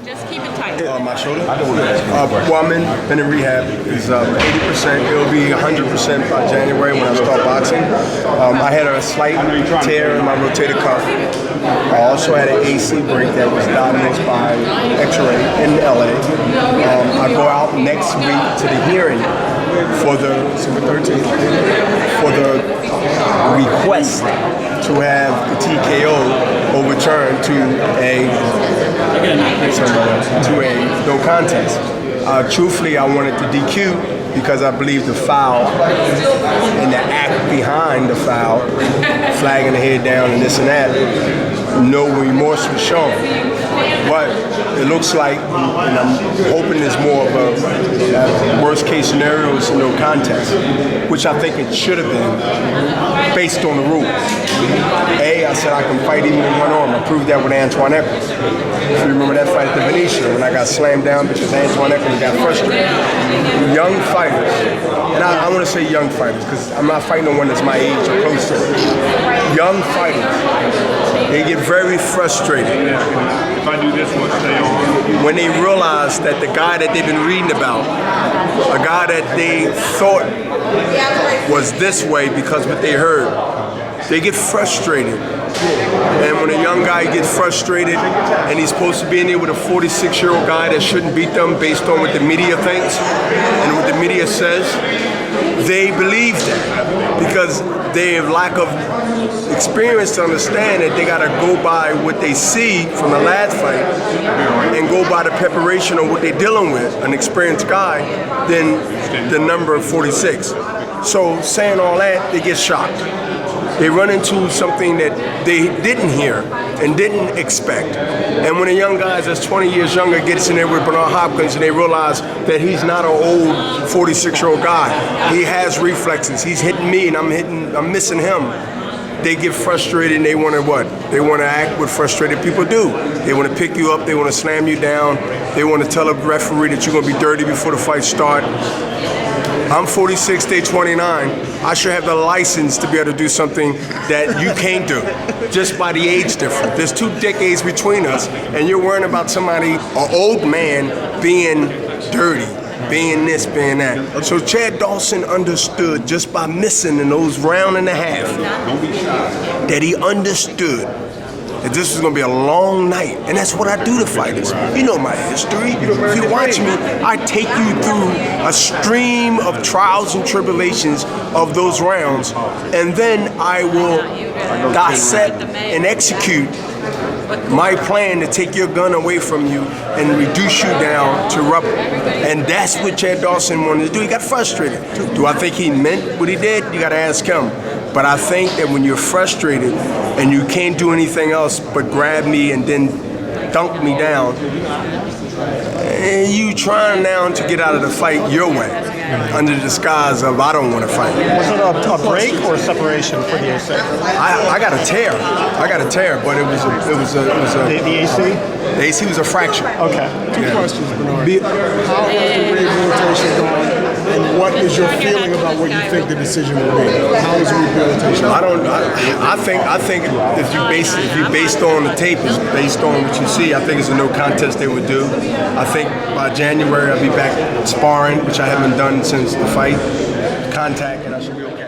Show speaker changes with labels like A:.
A: Just keep it tight.
B: My shoulder? Well, been in rehab. It's 80%. It'll be 100% by January when I start boxing. I had a slight tear in my rotator cuff. I also had an AC break that was diagnosed by X-ray in LA. I go out next week to the hearing for the request to have the TKO overturned to a no contest. Truthfully, I wanted to DQ because I believe the foul and the act behind the foul, flagging the head down and this and that, no remorse was shown. But it looks like, and I'm hoping there's more of a worst case scenario is no contest, which I think it should have been based on the rules. I said I can fight even with one arm. I proved that with Antoine Eccles. If you remember that fight at the Venetian when I got slammed down because Antoine Eccles got frustrated. Young fighters, and I want to say young fighters because I'm not fighting no one that's my age or close to it. Young fighters, they get very frustrated.
C: If I do this one, stay on.
B: When they realize that the guy that they've been reading about, a guy that they thought was this way because what they heard, they get frustrated. And when a young guy gets frustrated and he's supposed to be in there with a 46-year-old guy that shouldn't beat them based on what the media thinks and what the media says, they believe that because they have lack of experience to understand that they got to go by what they see from the last fight and go by the preparation of what they're dealing with, an experienced guy, than the number 46. So saying all that, they get shocked. They run into something that they didn't hear and didn't expect. And when a young guy that's 20 years younger gets in there with Bernard Hopkins and they realize that he's not an old 46-year-old guy, he has reflexes, he's hitting me and I'm missing him. They get frustrated and they want to what? They want to act what frustrated people do. They want to pick you up, they want to slam you down, they want to tell a referee that you're going to be dirty before the fight starts. I'm 46, they 29. I should have the license to be able to do something that you can't do, just by the age difference. There's 2 decades between us, and you're worrying about somebody, an old man, being dirty, being this, being that. So Chad Dawson understood just by missing in those round and a half, that he understood that this was going to be a long night. And that's what I do to fighters. You know my history. If you watch me, I take you through a stream of trials and tribulations of those rounds, and then I will dissect and execute my plan to take your gun away from you and reduce you down to rubble. And that's what Chad Dawson wanted to do. He got frustrated. Do I think he meant what he did? You got to ask him. But I think that when you're frustrated and you can't do anything else but grab me and then dunk me down, and you trying now to get out of the fight your way, under the disguise of I don't want to fight.
D: Was it a break or a separation for the AC?
B: I got a tear. But it was
D: the AC?
B: The AC was a fracture.
D: Okay.
E: Two questions, Bernard. How has the rehabilitation gone? And what is your feeling about what you think the decision will be? How is the rehabilitation?
B: I think if you based on the tape, is based on what you see. I think it's a no contest they would do. I think by January I'll be back sparring, which I haven't done since the fight. Contact, and I should be okay.